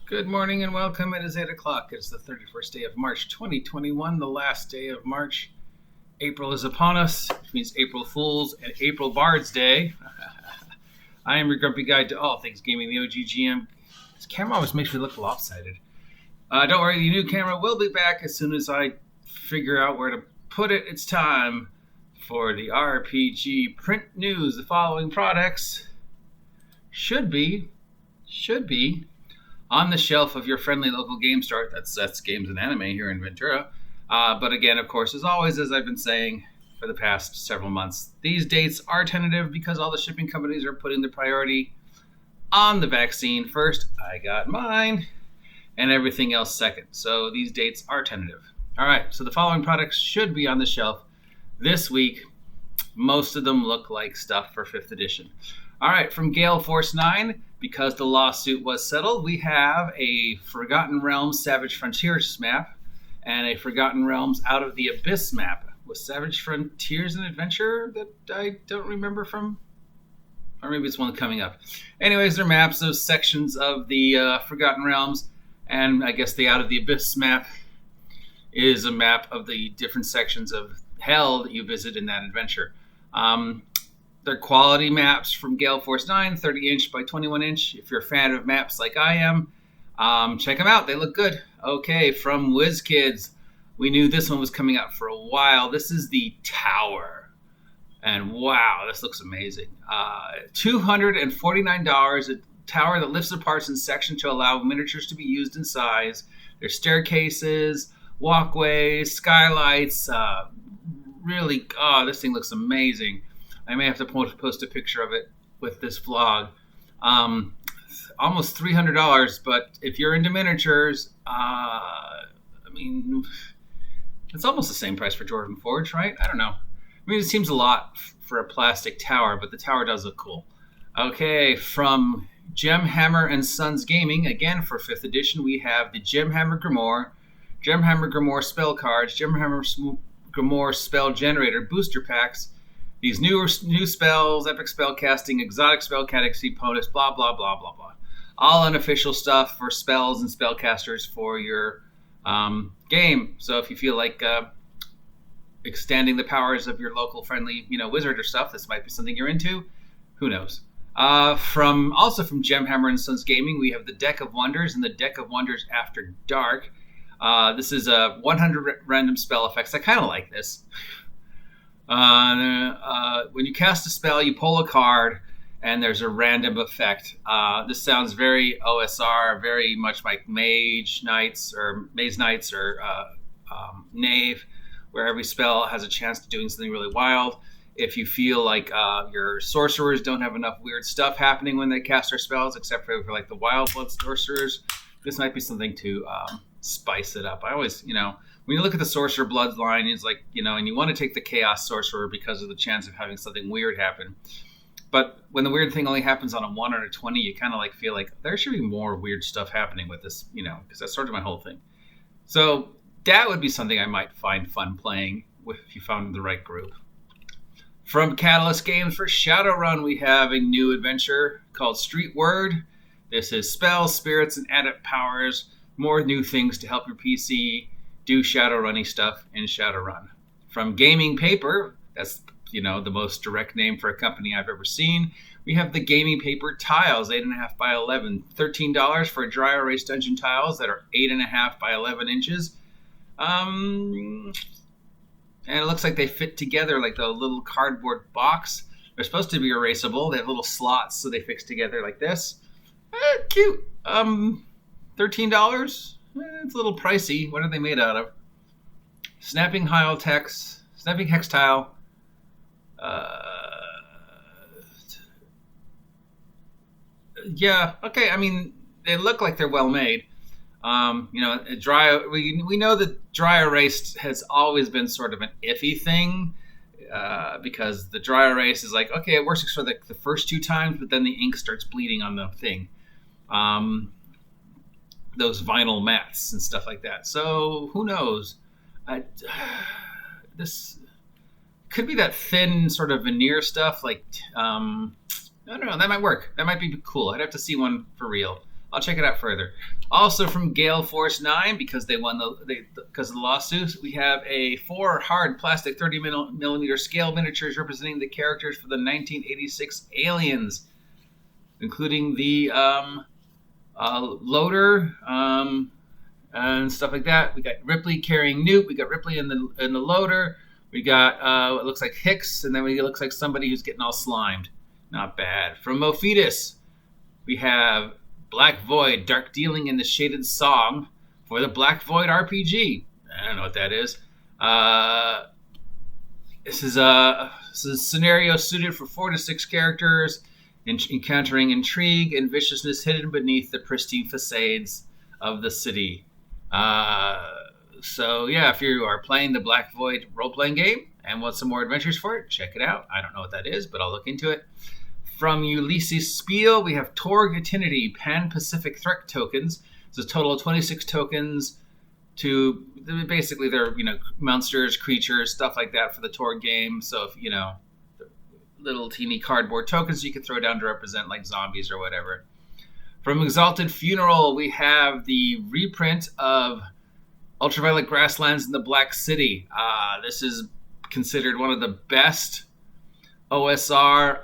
Good morning and welcome. It is 8 o'clock. It's the 31st day of March 2021, the last day of March. April is upon us, which means April Fools and April Bard's Day. I am your grumpy guide to all things gaming, the OGGM. This camera always makes me look lopsided. Don't worry, the new camera will be back as soon as I figure out where to put it. It's time for the RPG Print news. The following products should be on the shelf of your friendly local game store. That's Seth's Games and Anime here in Ventura. But again, of course, as always, as I've been saying for the past several months, these dates are tentative because all the shipping companies are putting the priority on the vaccine first. I got mine, and everything else second. So these dates are tentative. All right, so the following products should be on the shelf this week. Most of them look like stuff for 5th edition. All right, from Gale Force 9, because the lawsuit was settled, we have a Forgotten Realms Savage Frontiers map and a Forgotten Realms Out of the Abyss map. Was Savage Frontiers an adventure that I don't remember from? Or maybe it's one coming up. Anyways, they're maps of sections of the Forgotten Realms, and I guess the Out of the Abyss map is a map of the different sections of Hell that you visit in that adventure. They're quality maps from Gale Force 9, 30-inch by 21-inch. If you're a fan of maps like I am, check them out. They look good. Okay, from WizKids, we knew this one was coming out for a while. This is the Tower. And wow, this looks amazing. $249, a tower that lifts apart in sections to allow miniatures to be used in size. There's staircases, walkways, skylights. This thing looks amazing. I may have to post a picture of it with this vlog. Almost $300, but if you're into miniatures, it's almost the same price for Jordan Forge, right? I don't know. It seems a lot for a plastic tower, but the tower does look cool. Okay, from Gemhammer and Sons Gaming, again for 5th edition, we have the Gemhammer Grimoire spell cards, Gemhammer Grimoire spell generator booster packs. These new spells, epic spell casting, exotic spell casting bonus, blah, blah, blah, blah, blah. All unofficial stuff for spells and spellcasters for your game. So if you feel like extending the powers of your local friendly, wizard or stuff, this might be something you're into. Who knows? From Gemhammer and Sons Gaming, we have the Deck of Wonders and the Deck of Wonders After Dark. This is 100 random spell effects. I kind of like this. When you cast a spell, you pull a card, and there's a random effect. This sounds very OSR, very much like Maze Knights or Knave, where every spell has a chance to doing something really wild. If you feel like your sorcerers don't have enough weird stuff happening when they cast their spells, except for like the Wild Blood sorcerers, this might be something to spice it up. I always, when you look at the Sorcerer Bloodline, it's like, and you want to take the Chaos Sorcerer because of the chance of having something weird happen. But when the weird thing only happens on a 1 or a 20, you kind of feel like there should be more weird stuff happening with this, because that's sort of my whole thing. So that would be something I might find fun playing if you found the right group. From Catalyst Games for Shadowrun, we have a new adventure called Street Word. This is spells, spirits, and adept powers. More new things to help your PC do Shadowrunny stuff in Shadowrun. From Gaming Paper, that's the most direct name for a company I've ever seen, we have the Gaming Paper tiles, 8.5 by 11, $13 for dry erase dungeon tiles that are 8.5 by 11 inches. And it looks like they fit together like the little cardboard box. They're supposed to be erasable. They have little slots, so they fix together like this. Cute. $13. It's a little pricey. What are they made out of? Snapping hex tile. Yeah. Okay. They look like they're well made. We know that dry erase has always been sort of an iffy thing, because the dry erase is like, okay, it works for the first 2 times, but then the ink starts bleeding on the thing. Those vinyl mats and stuff like that. So who knows? This could be that thin sort of veneer stuff. I don't know. That might work. That might be cool. I'd have to see one for real. I'll check it out further. Also from Gale Force 9, because they won because of the lawsuits, we have a 4 hard plastic 30 millimeter scale miniatures representing the characters for the 1986 Aliens, including the loader and stuff like that. We got Ripley carrying Newt. We got Ripley in the loader. We got what looks like Hicks, and then it looks like somebody who's getting all slimed. Not bad. From Mofetus, we have Black Void, Dark Dealing in the Shaded Song for the Black Void RPG. I don't know what that is. This is a scenario suited for 4 to 6 characters, encountering intrigue and viciousness hidden beneath the pristine facades of the city. So yeah, if you are playing the Black Void role-playing game and want some more adventures for it, check it out. I don't know what that is, but I'll look into it. From Ulysses Spiel, we have Torg Affinity Pan-Pacific Threat tokens. It's a total of 26 tokens to basically they're monsters, creatures, stuff like that for the Torg game. So if little teeny cardboard tokens you can throw down to represent like zombies or whatever. From Exalted Funeral, we have the reprint of Ultraviolet Grasslands in the Black City. This is considered one of the best OSR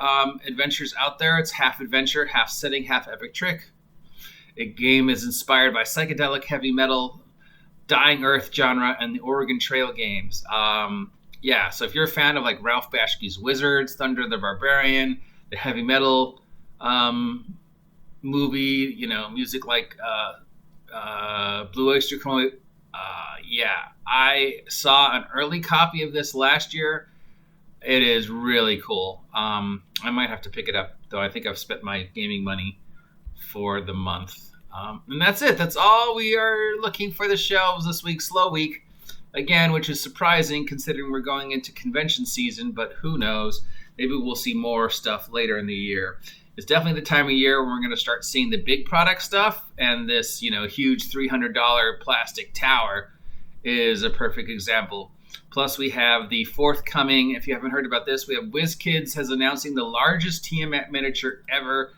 adventures out there. It's half adventure, half setting, half epic trick. The game is inspired by psychedelic heavy metal, Dying Earth genre, and the Oregon Trail games. So if you're a fan of like Ralph Bashki's Wizards, Thunder the Barbarian, the heavy metal movie, music like Blue Oyster Cult, I saw an early copy of this last year. It is really cool. I might have to pick it up, though I think I've spent my gaming money for the month. And that's it. That's all we are looking for the shelves this week. Slow week, again, which is surprising considering we're going into convention season, but who knows? Maybe we'll see more stuff later in the year. It's definitely the time of year when we're going to start seeing the big product stuff, and this, huge $300 plastic tower is a perfect example. Plus, we have the forthcoming, if you haven't heard about this, we have WizKids has announcing the largest Tiamat miniature ever.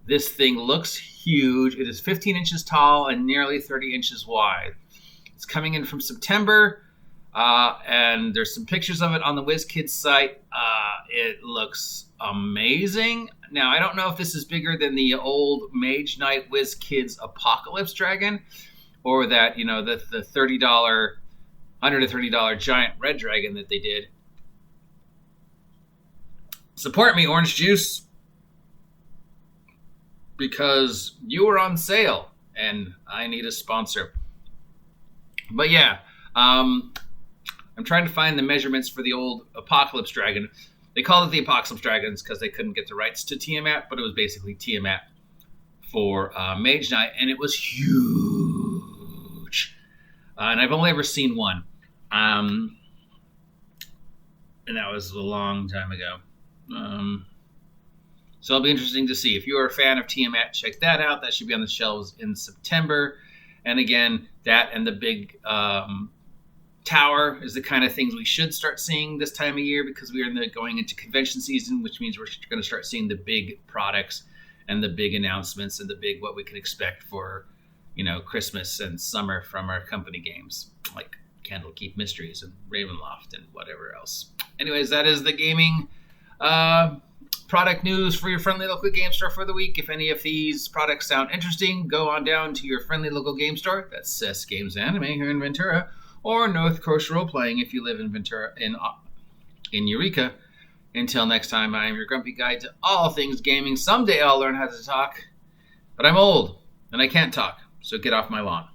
This thing looks huge. It is 15 inches tall and nearly 30 inches wide. It's coming in from September, and there's some pictures of it on the WizKids site. It looks amazing. Now, I don't know if this is bigger than the old Mage Knight WizKids Apocalypse Dragon, or that, the $30... $130 giant red dragon that they did. Support me, Orange Juice, because you were on sale and I need a sponsor. But I'm trying to find the measurements for the old Apocalypse Dragon. They called it the Apocalypse Dragons because they couldn't get the rights to Tiamat, but it was basically Tiamat for Mage Knight, and it was huge. And I've only ever seen one. And that was a long time ago. So it'll be interesting to see. If you're a fan of Tiamat, check that out. That should be on the shelves in September. And again, that and the big tower is the kind of things we should start seeing this time of year, because we are going into convention season, which means we're going to start seeing the big products and the big announcements and the big what we can expect for, Christmas and summer from our company games, like Candlekeep Mysteries and Ravenloft and whatever else. Anyways, that is the gaming product news for your friendly local game store for the week. If any of these products sound interesting, go on down to your friendly local game store. That's Seth's Games Anime here in Ventura, or North Coast Role Playing if you live in Ventura, in Eureka. Until next time, I am your grumpy guide to all things gaming. Someday I'll learn how to talk, but I'm old and I can't talk, so get off my lawn.